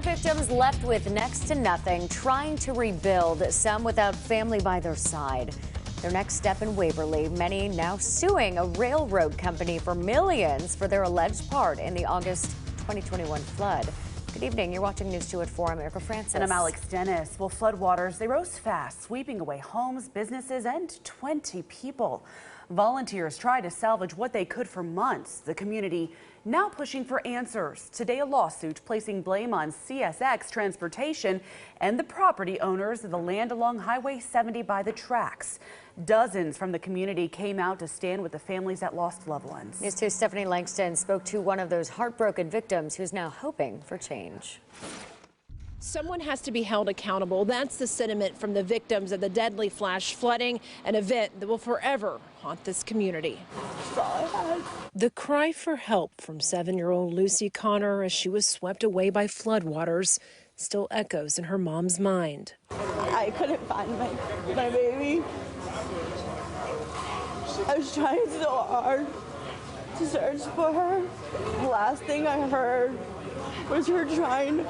victims left with next to nothing, trying to rebuild, some without family by their side. Their next step in Waverly, many now suing a railroad company for millions for their alleged part in the August 2021 flood. Good evening. You're watching News 2 at 4. I'm Erica Francis. And I'm Alex Dennis. Well, floodwaters, they rose fast, sweeping away homes, businesses, and 20 people. Volunteers tried to salvage what they could for months. The community now pushing for answers. Today, a lawsuit placing blame on CSX Transportation and the property owners of the land along Highway 70 by the tracks. Dozens from the community came out to stand with the families that lost loved ones. News 2's Stephanie Langston spoke to one of those heartbroken victims who's now hoping for change. Someone has to be held accountable. That's the sentiment from the victims of the deadly flash flooding, an event that will forever haunt this community. The cry for help from 7-year-old Lucy Connor as she was swept away by floodwaters still echoes in her mom's mind. I couldn't find my baby. I was trying so hard to search for her. The last thing I heard was her trying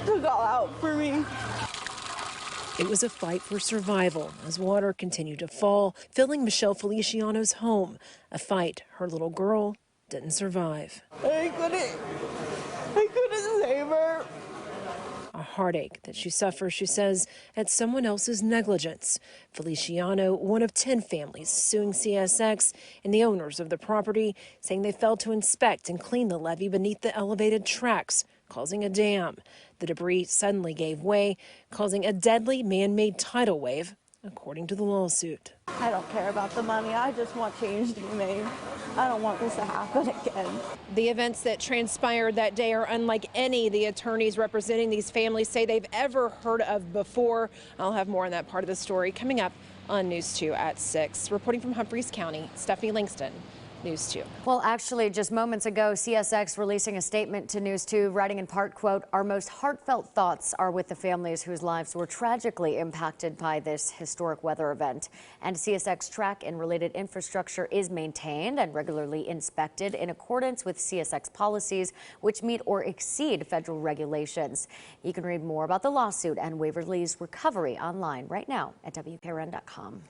to call out for me. It was a fight for survival as water continued to fall, filling Michelle Feliciano's home. A fight her little girl didn't survive. I couldn't save her. A heartache that she suffers, she says, at someone else's negligence. Feliciano, one of 10 families suing CSX and the owners of the property, saying they failed to inspect and clean the levee beneath the elevated tracks, causing a dam. The debris suddenly gave way, causing a deadly man-made tidal wave, according to the lawsuit. I don't care about the money. I just want change to be made. I don't want this to happen again. The events that transpired that day are unlike any the attorneys representing these families say they've ever heard of before. I'll have more on that part of the story coming up on News 2 at 6. Reporting from Humphreys County, Stephanie Langston, News 2. Well, actually, just moments ago, CSX releasing a statement to News 2, writing in part, quote, "Our most heartfelt thoughts are with the families whose lives were tragically impacted by this historic weather event. And CSX track and related infrastructure is maintained and regularly inspected in accordance with CSX policies, which meet or exceed federal regulations." You can read more about the lawsuit and Waverly's recovery online right now at WKRN.com.